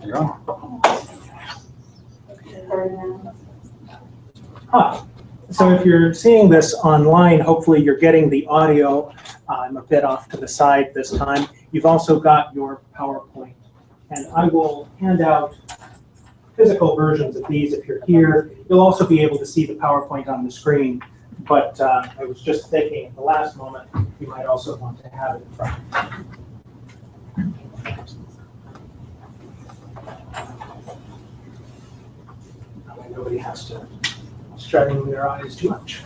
You're on. Hi. So if you're seeing this online, hopefully you're getting the audio. I'm a bit off to the side this time. You've also got your PowerPoint. And I will hand out physical versions of these if you're here. You'll also be able to see the PowerPoint on the screen. But I was just thinking at the last moment, you might also want to have it in front. That way nobody has to strain their eyes too much.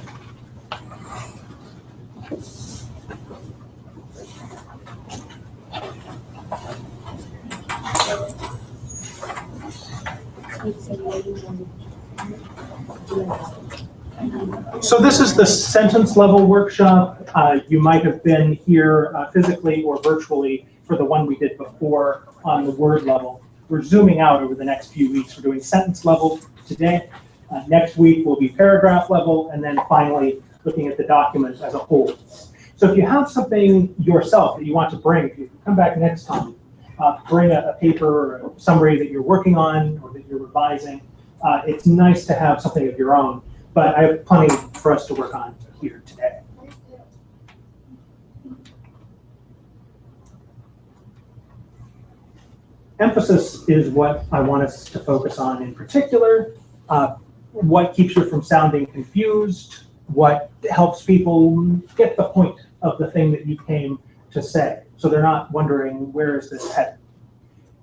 So this is the sentence level workshop. You might have been here physically or virtually for the one we did before on the word level. We're zooming out over the next few weeks. We're doing sentence level today. Next week will be paragraph level, and then finally looking at the document as a whole. So if you have something yourself that you want to bring, if you come back next time, bring a paper or a summary that you're working on or that you're revising. It's nice to have something of your own, but I have plenty for us to work on here today. Emphasis is what I want us to focus on in particular. What keeps you from sounding confused, what helps people get the point of the thing that you came to say, so they're not wondering, where is this headed?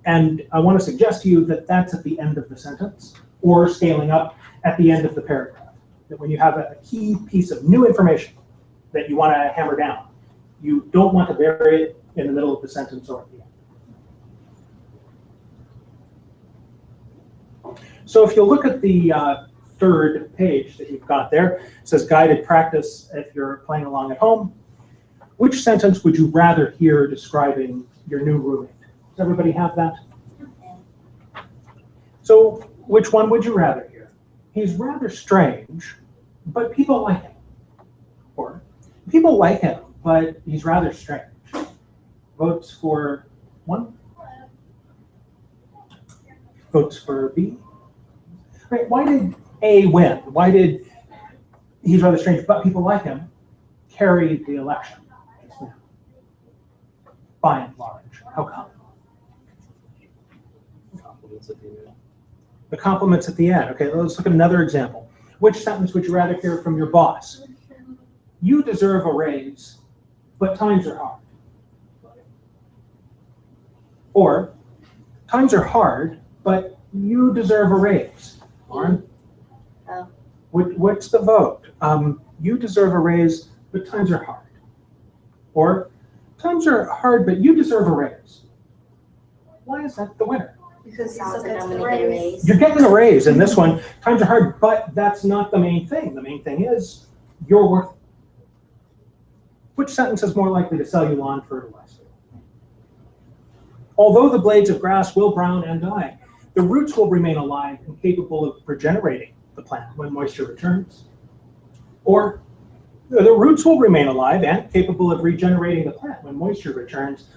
And I want to suggest to you that that's at the end of the sentence, or scaling up at the end of the paragraph. That when you have a key piece of new information that you want to hammer down, you don't want to bury it in the middle of the sentence or at the end. So if you look at the third page that you've got there, it says guided practice if you're playing along at home. Which sentence would you rather hear describing your new roommate? Does everybody have that? So which one would you rather hear? He's rather strange, but people like him. Or people like him, but he's rather strange. Votes for one? Votes for B? Right, why did A win? Why did he's rather strange, but people like him carry the election? By and large, how come? Compliments at the end. The compliments at the end. Okay, let's look at another example. Which sentence would you rather hear from your boss? You deserve a raise, but times are hard. Or, times are hard, but you deserve a raise. Lauren? Oh. What's the vote? You deserve a raise, but times are hard. Or, times are hard, but you deserve a raise. Why is that the winner? Because I'm gonna get a raise. You're getting a raise in this one. Times are hard, but that's not the main thing. The main thing is you're worth it. Which sentence is more likely to sell you lawn fertilizer? Although the blades of grass will brown and die, the roots will remain alive and capable of regenerating the plant when moisture returns. Or the roots will remain alive and capable of regenerating the plant when moisture returns,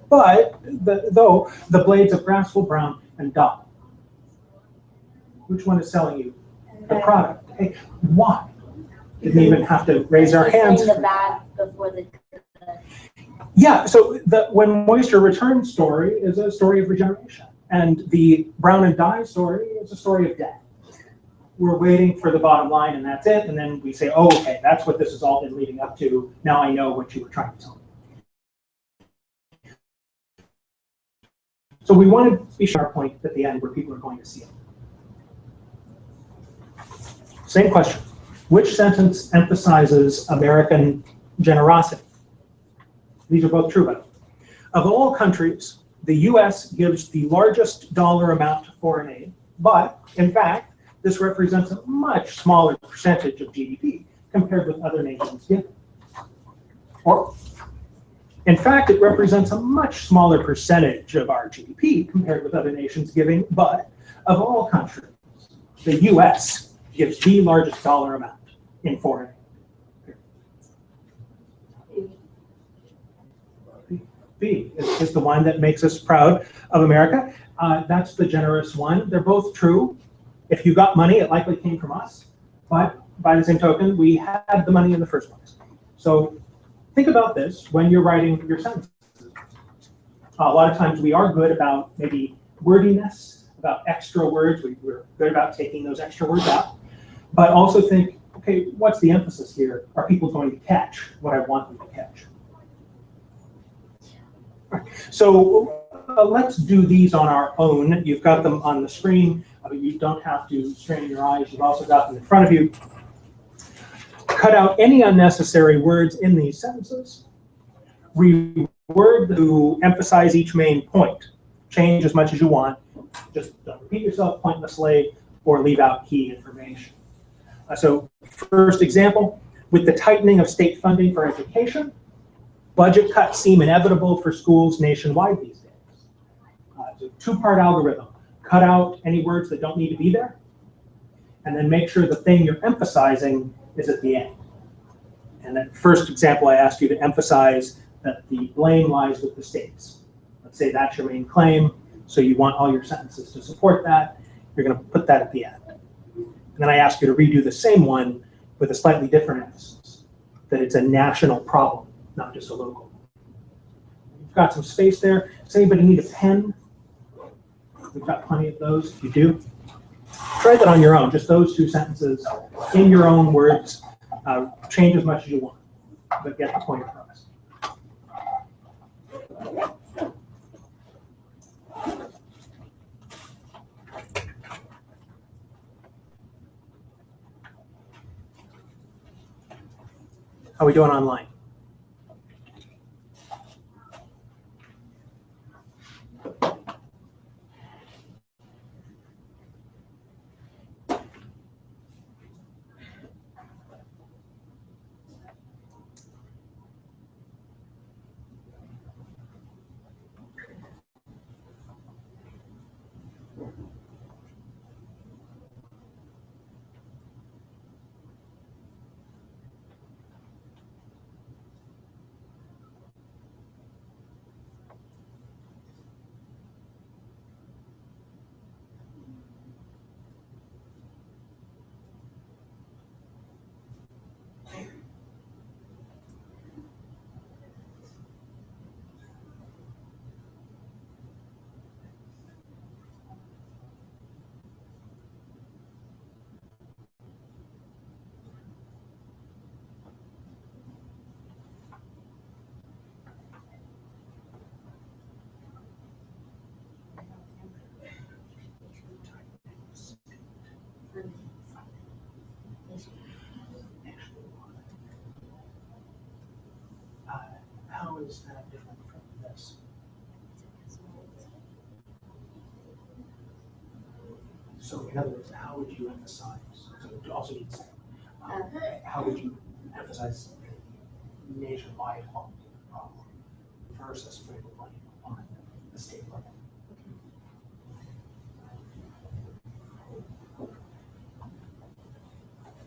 but though the blades of grass will brown and die. Which one is selling you the product? Hey, why? Didn't even have to raise our hands. The bad before the good. Yeah, so the when moisture returns story is a story of regeneration, and the brown and die story is a story of death. We're waiting for the bottom line, and that's it. And then we say, oh, okay, that's what this has all been leading up to. Now I know what you were trying to tell me. So we want to be sure our point at the end where people are going to see it. Same question. Which sentence emphasizes American generosity? These are both true, by the way. Of all countries, the US gives the largest dollar amount to foreign aid, but in fact, this represents a much smaller percentage of GDP compared with other nations giving. Or, in fact, it represents a much smaller percentage of our GDP compared with other nations giving, but of all countries, the US gives the largest dollar amount in foreign aid. B is the one that makes us proud of America. That's the generous one. They're both true. If you got money, it likely came from us. But by the same token, we had the money in the first place. So think about this when you're writing your sentences. A lot of times we are good about maybe wordiness, about extra words. We're good about taking those extra words out. But also think, okay, what's the emphasis here? Are people going to catch what I want them to catch? All right. So let's do these on our own. You've got them on the screen. You don't have to strain your eyes. You've also got them in front of you. Cut out any unnecessary words in these sentences. Reword to emphasize each main point. Change as much as you want. Just don't repeat yourself pointlessly or leave out key information. So first example, with the tightening of state funding for education, budget cuts seem inevitable for schools nationwide these days. It's a two-part algorithm. Cut out any words that don't need to be there, and then make sure the thing you're emphasizing is at the end. And that first example, I asked you to emphasize that the blame lies with the states. Let's say that's your main claim, so you want all your sentences to support that. You're going to put that at the end. And then I ask you to redo the same one with a slightly different emphasis, that it's a national problem, not just a local. You've got some space there. Does anybody need a pen? We've got plenty of those. If you do, try that on your own. Just those two sentences in your own words. Change as much as you want, but get the point across. How are we doing online? How is that different from this? So in other words, how would you emphasize, so it also needs, how would you emphasize nationwide quality problem versus putting the blame on the state level?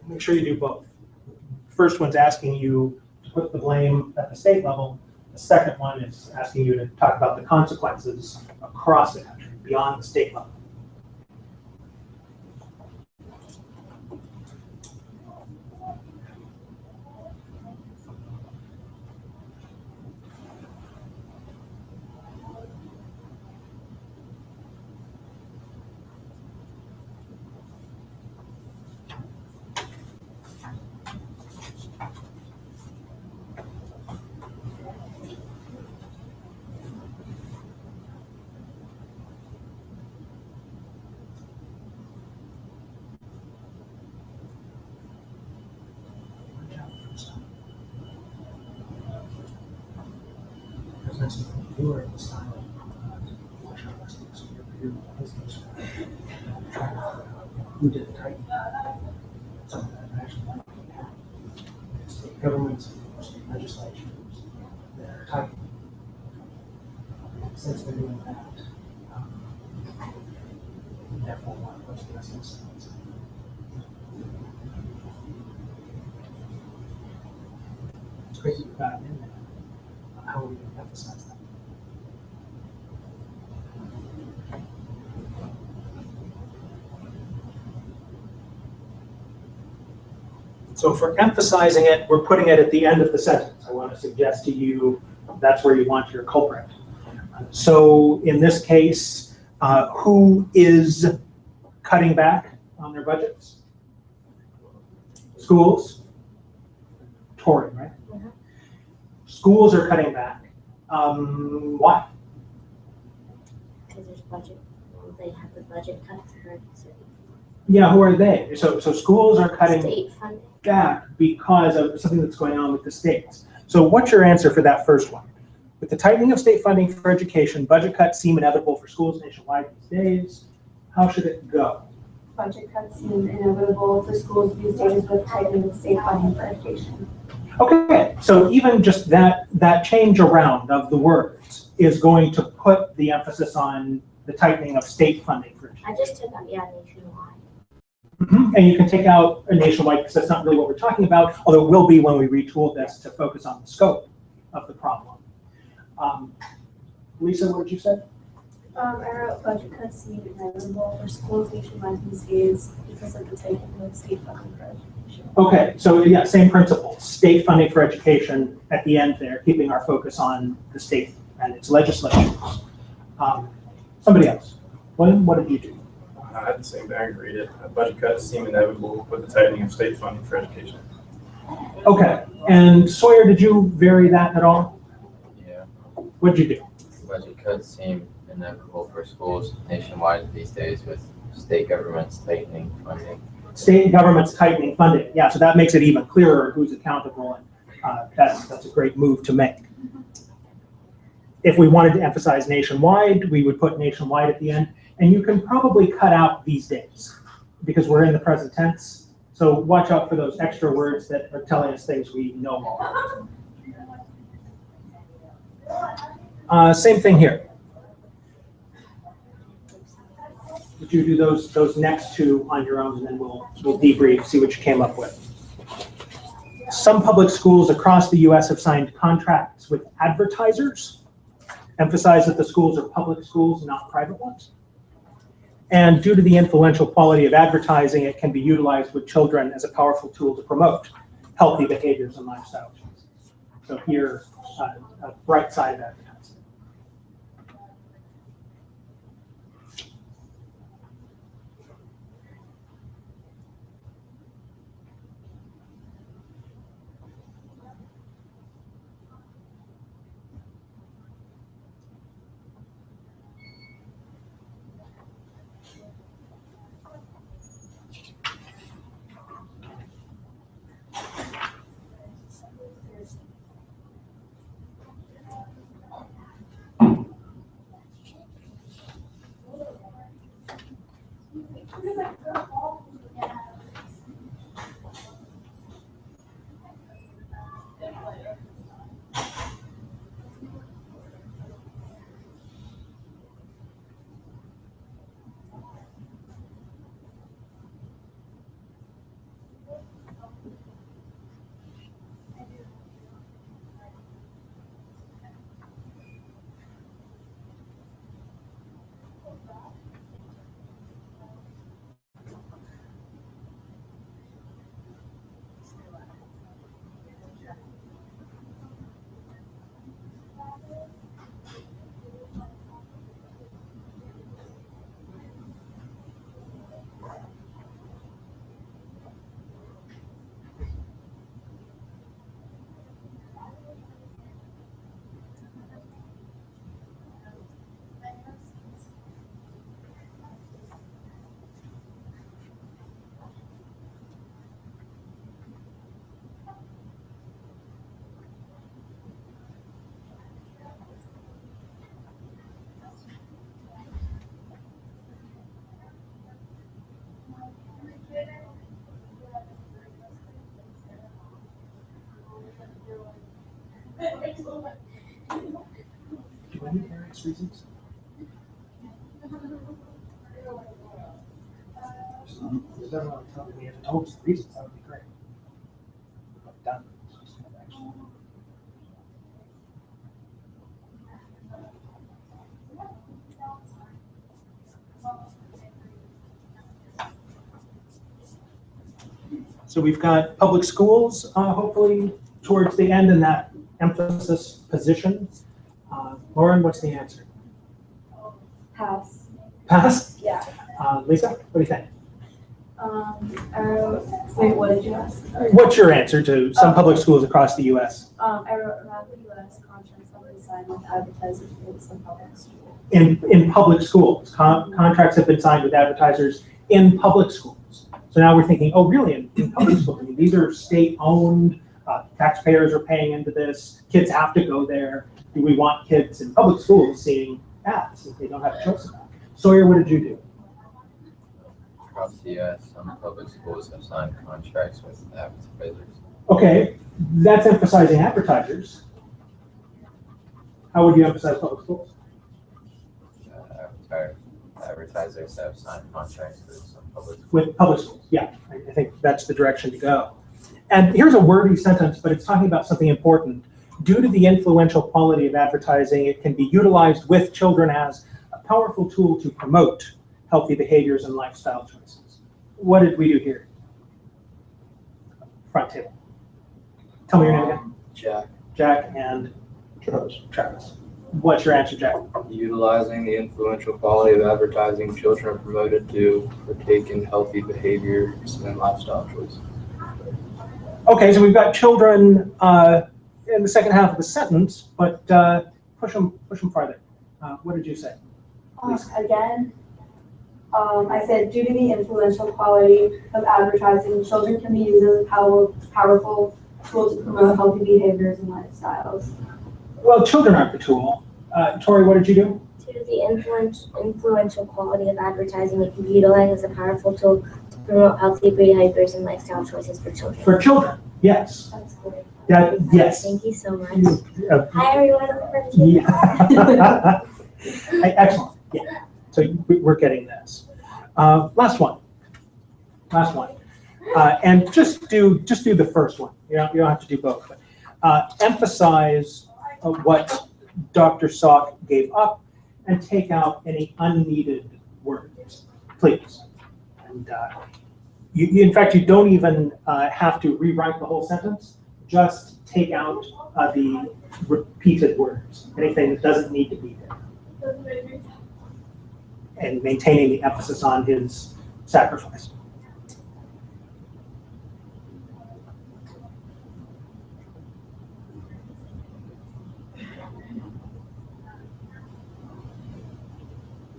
Make sure you do both. First one's asking you to put the blame at the state level. The second one is asking you to talk about the consequences across the country, beyond the state level. You are in the style of workshop lessons. You're business. Trying to figure out who did the tightening. So that actually might be happening. State governments, state legislatures that are tightening. Since they're doing that, therefore, what's the rest of the sentence? It's great that you've got it in there. How are we going to emphasize that? So for emphasizing it, we're putting it at the end of the sentence. I want to suggest to you that's where you want your culprit. So in this case, who is cutting back on their budgets? Schools? Tory, right? Mhm. Schools are cutting back. Why? Because there's budget, well, they have the budget cuts for certain Yeah, who are they? So schools are cutting state funding. back because of something that's going on with the states. So what's your answer for that first one? With the tightening of state funding for education, budget cuts seem inevitable for schools nationwide these days. How should it go? Budget cuts seem inevitable for schools these days with tightening of state funding for education. Okay, so even just that change around of the words is going to put the emphasis on the tightening of state funding for education. I just took out, yeah, nationwide. And you can take out a nationwide because that's not really what we're talking about, although it will be when we retool this to focus on the scope of the problem. Lisa, what did you say? I wrote budget cuts seem inevitable for schools nationwide these days because of the tightening of state funding for education. Okay, so yeah, same principle. State funding for education at the end there, keeping our focus on the state and its legislature. Somebody else. What did you do? I had the same thing. I agreed it. Budget cuts seem inevitable with the tightening of state funding for education. Okay, and Sawyer, did you vary that at all? Yeah, What did you do? budget cuts seem inevitable for schools nationwide these days with state governments tightening funding. State governments tightening funding. Yeah, so that makes it even clearer who's accountable, and that's a great move to make. If we wanted to emphasize nationwide, we would put nationwide at the end, and you can probably cut out these days because we're in the present tense. So watch out for those extra words that are telling us things we know already. Same thing here. Would you do those next two on your own, and then we'll debrief, see what you came up with. Some public schools across the U.S. have signed contracts with advertisers. Emphasize that the schools are public schools, not private ones. And due to the influential quality of advertising, it can be utilized with children as a powerful tool to promote healthy behaviors and lifestyle choices. So here, a bright side of advertising. Do any various reasons? If everyone tells me if it knows the reasons, that would be great. Done. So we've got public schools, hopefully towards the end in that emphasis position. Lauren, what's the answer? Pass. Pass? Yeah. Lisa, what do you think? Wait, what did you ask? What's your answer to some public schools across the U.S.? I wrote around the U.S. contracts have been signed with advertisers in some public schools. In public schools, contracts have been signed with advertisers in public schools. So now we're thinking, oh, really, in public schools? I mean, these are state-owned, taxpayers are paying into this, kids have to go there. Do we want kids in public schools seeing ads if they don't have a choice about it? Sawyer, what did you do? Across the U.S., some public schools have signed contracts with advertisers. Okay, that's emphasizing advertisers. How would you emphasize public schools? Advertisers have signed contracts with some public schools. With public schools, yeah, I think that's the direction to go. And here's a wordy sentence, but it's talking about something important. Due to the influential quality of advertising, it can be utilized with children as a powerful tool to promote healthy behaviors and lifestyle choices. What did we do here? Front table. Tell me your name again. Jack. Jack and Travis. What's your answer, Jack? Utilizing the influential quality of advertising, children are promoted to partake in healthy behaviors and lifestyle choices. Okay, so we've got children in the second half of the sentence, but push them farther. What did you say? Again, I said, due to the influential quality of advertising, children can be used as a powerful tool to promote healthy behaviors and lifestyles. Well, children aren't the tool. Tori, what did you do? Due to the influential quality of advertising, it can be utilized as a powerful tool to promote healthy behaviors and lifestyle choices for children. For children, yes. That's great. Yes. Thank you so much. Uh, Hi, everyone. yeah. Excellent. Yeah. So we're getting this. Last one. And just do the first one. You don't have to do both. But, emphasize what Dr. Salk gave up and take out any unneeded words, please. And in fact, you don't even have to rewrite the whole sentence. Just take out the repeated words, anything that doesn't need to be there. And maintaining the emphasis on his sacrifice.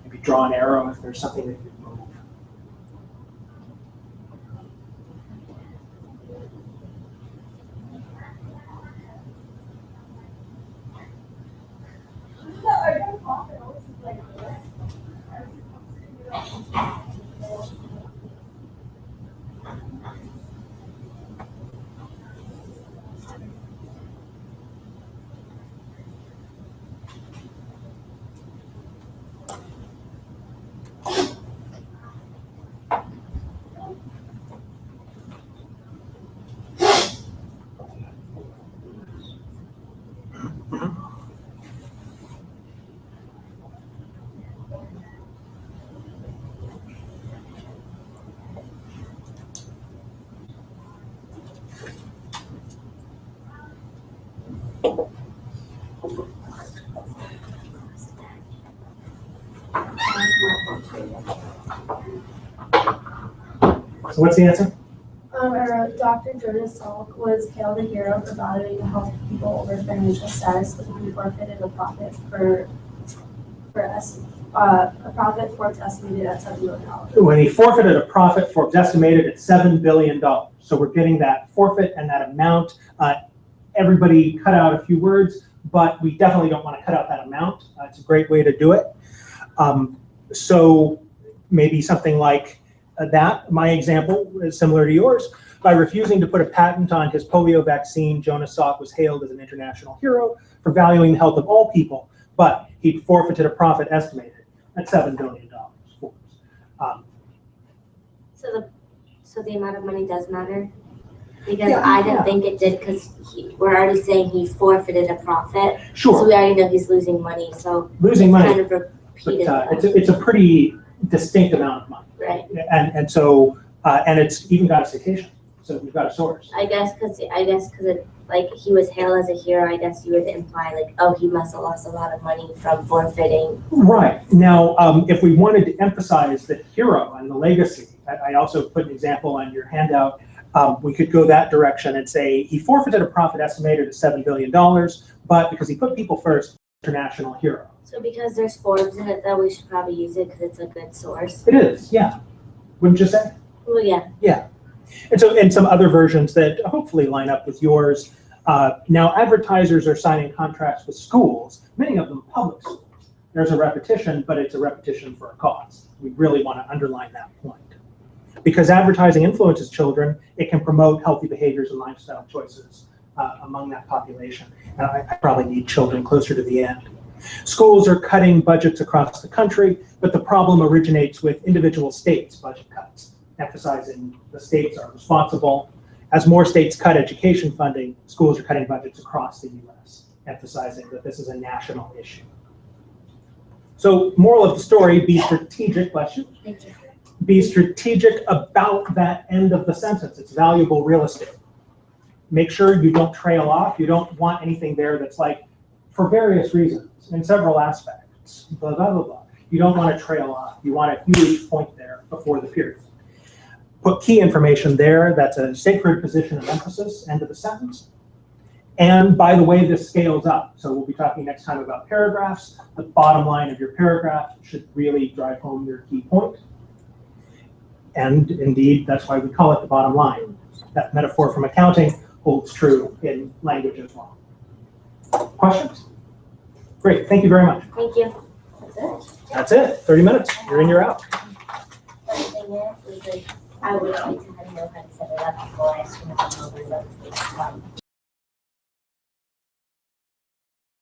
Maybe draw an arrow if there's something that you move. So what's the answer? I wrote, Dr. Jonas Salk was hailed a hero for valuing the health of people over financial status, but he forfeited a profit for Forbes estimated at $7 billion. When he forfeited a profit, Forbes estimated at $7 billion. So we're getting that forfeit and that amount. Everybody cut out a few words, but we definitely don't want to cut out that amount. It's a great way to do it. So maybe something like that. My example is similar to yours. By refusing to put a patent on his polio vaccine, Jonas Salk was hailed as an international hero for valuing the health of all people, but he forfeited a profit estimated at $7 billion. So the amount of money does matter? Because I didn't think it did, because we're already saying he forfeited a profit. Sure. So we already know he's losing money, so Losing it's money, kind of repeated. but it's a pretty distinct amount of money. Right. And so, and it's even got a citation. So we've got a source. I guess because it, like, he was hailed as a hero, I guess you would imply like, oh, he must have lost a lot of money from forfeiting. Right. Now, if we wanted to emphasize the hero and the legacy, I also put an example on your handout. We could go that direction and say he forfeited a profit estimated at $7 billion, but because he put people first, international hero. So because there's Forbes in it, though, we should probably use it because it's a good source. It is, yeah. Wouldn't you say? Well, yeah. Yeah. And so, and some other versions that hopefully line up with yours. Now, advertisers are signing contracts with schools, many of them public schools. There's a repetition, but it's a repetition for a cause. We really want to underline that point. Because advertising influences children, it can promote healthy behaviors and lifestyle choices among that population. And I probably need children closer to the end. Schools are cutting budgets across the country, but the problem originates with individual states' budget cuts, emphasizing the states are responsible. As more states cut education funding, schools are cutting budgets across the US, emphasizing that this is a national issue. So, moral of the story, be strategic, bless you. Thank you. Be strategic about that end of the sentence. It's valuable real estate. Make sure you don't trail off. You don't want anything there that's like, for various reasons, in several aspects, blah, blah, blah, blah. You don't want to trail off. You want a huge point there before the period. Put key information there. That's a sacred position of emphasis, end of the sentence. And by the way, this scales up. So we'll be talking next time about paragraphs. The bottom line of your paragraph should really drive home your key point. And indeed, that's why we call it the bottom line. That metaphor from accounting holds true in language as well. Questions? Great, thank you very much. Thank you. That's it. That's it, 30 minutes, you're in, you're out. Funny thing is, like, I would like to know how to set it up before I swim over the